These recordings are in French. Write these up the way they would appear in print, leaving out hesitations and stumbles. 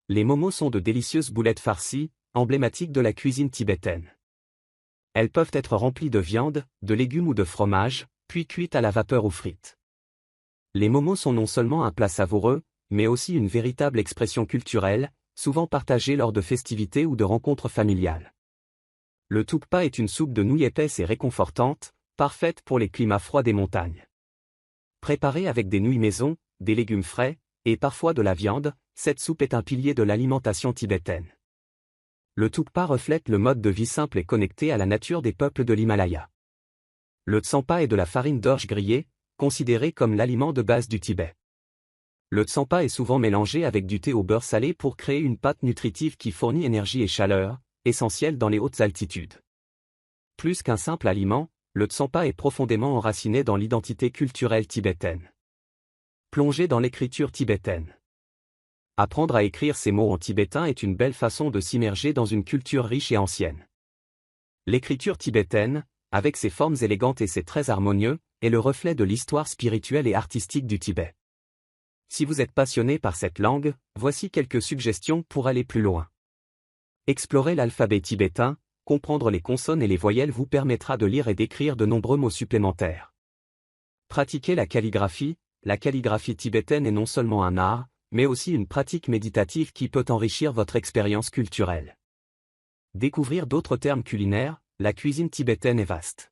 Les momos sont de délicieuses boulettes farcies, emblématiques de la cuisine tibétaine. Elles peuvent être remplies de viande, de légumes ou de fromage, puis cuites à la vapeur ou frites. Les momos sont non seulement un plat savoureux, mais aussi une véritable expression culturelle, souvent partagée lors de festivités ou de rencontres familiales. Le thukpa est une soupe de nouilles épaisse et réconfortante, parfaite pour les climats froids des montagnes. Préparée avec des nouilles maison, des légumes frais, et parfois de la viande, cette soupe est un pilier de l'alimentation tibétaine. Le thukpa reflète le mode de vie simple et connecté à la nature des peuples de l'Himalaya. Le tsampa est de la farine d'orge grillée, considérée comme l'aliment de base du Tibet. Le tsampa est souvent mélangé avec du thé au beurre salé pour créer une pâte nutritive qui fournit énergie et chaleur, essentielles dans les hautes altitudes. Plus qu'un simple aliment, le tsampa est profondément enraciné dans l'identité culturelle tibétaine. Plongé dans l'écriture tibétaine. Apprendre à écrire ces mots en tibétain est une belle façon de s'immerger dans une culture riche et ancienne. L'écriture tibétaine, avec ses formes élégantes et ses traits harmonieux, est le reflet de l'histoire spirituelle et artistique du Tibet. Si vous êtes passionné par cette langue, voici quelques suggestions pour aller plus loin. Explorer l'alphabet tibétain, comprendre les consonnes et les voyelles vous permettra de lire et d'écrire de nombreux mots supplémentaires. Pratiquer la calligraphie tibétaine est non seulement un art, mais aussi une pratique méditative qui peut enrichir votre expérience culturelle. Découvrir d'autres termes culinaires, la cuisine tibétaine est vaste.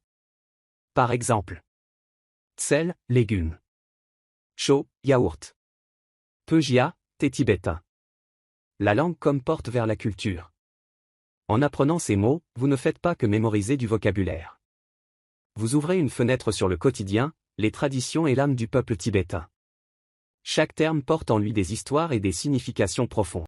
Par exemple, tsel, légumes. Cho, yaourt. Peugia, thé tibétain. La langue comme porte vers la culture. En apprenant ces mots, vous ne faites pas que mémoriser du vocabulaire. Vous ouvrez une fenêtre sur le quotidien, les traditions et l'âme du peuple tibétain. Chaque terme porte en lui des histoires et des significations profondes.